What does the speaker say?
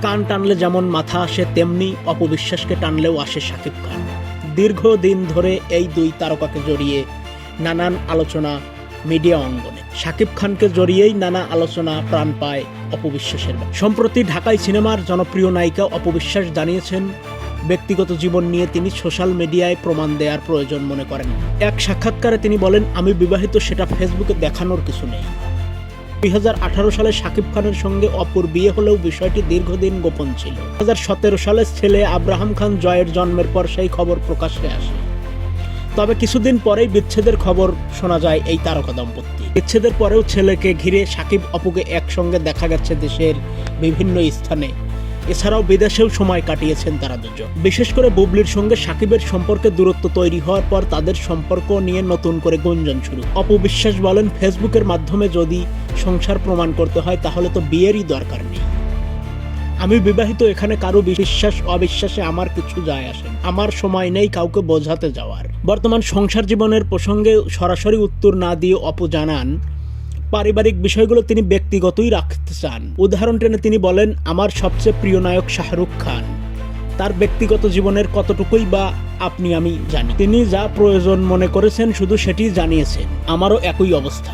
কান টানলে যেমন মাথা আসে, তেমনি অপবিশ্বাসকে টানলেও আসে শাকিব খান। দীর্ঘদিন ধরে এই দুই তারকাকে জড়িয়ে নানান আলোচনা মিডিয়া অঙ্গনে। শাকিব খানকে জড়িয়েই নানা আলোচনা প্রাণ পায় অপবিশ্বাসের। সম্প্রতি ঢাকাই সিনেমার জনপ্রিয় নায়িকা অপবিশ্বাস জানিয়েছেন, ব্যক্তিগত জীবন নিয়ে তিনি সোশ্যাল মিডিয়ায় প্রমাণ দেওয়ার প্রয়োজন মনে করেন। এক সাক্ষাৎকারে তিনি বলেন, আমি বিবাহিত, সেটা ফেসবুকে দেখানোর কিছু নেই। 2018 সালে শাকিব খানের সঙ্গে অপুর বিয়ে হলেও বিষয়টি দীর্ঘদিন গোপন ছিল। 2017 সালে ছেলে আব্রাহাম খান জয়ের জন্মের পর সেই খবর প্রকাশ্যে আসে। তবে কিছুদিন পরেই বিচ্ছেদের খবর শোনা যায় এই তারকা দম্পতি। বিচ্ছেদের পরেও ছেলেকে ঘিরে শাকিব অপুকে একসঙ্গে দেখা গেছে দেশের বিভিন্ন স্থানে। এছাড়াও বিদেশেও সময় কাটিয়েছেন তারা দুজন। বিশেষ করে বুবলির সঙ্গে শাকিবের সম্পর্কে দূরত্ব তৈরি হওয়ার পর তাদের সম্পর্ক নিয়ে নতুন করে গুঞ্জন শুরু। অপবিশ্বাস বলেন, ফেসবুকের মাধ্যমে যদি সংসার প্রমাণ করতে হয় তাহলে তো বিয়েরই দরকার নেই। আমি বিবাহিত, এখানে কারো বিশ্বাস অবিশ্বাসে আমার কিছু যায় আসে না। আমার সময় নেই কাউকে বোঝাতে যাওয়ার। বর্তমান সংসার জীবনের প্রসঙ্গে সরাসরি উত্তর না দিয়ে অপু জানান, পারিবারিক বিষয়গুলো তিনি ব্যক্তিগতই রাখতে চান। উদাহরণ টেনে তিনি বলেন, আমার সবচেয়ে প্রিয় নায়ক শাহরুখ খান, তার ব্যক্তিগত জীবনের কতটুকুই বা আমি জানি। তিনি যা প্রয়োজন মনে করেছেন শুধু সেটিই জানিয়েছেন। আমারও একই অবস্থা।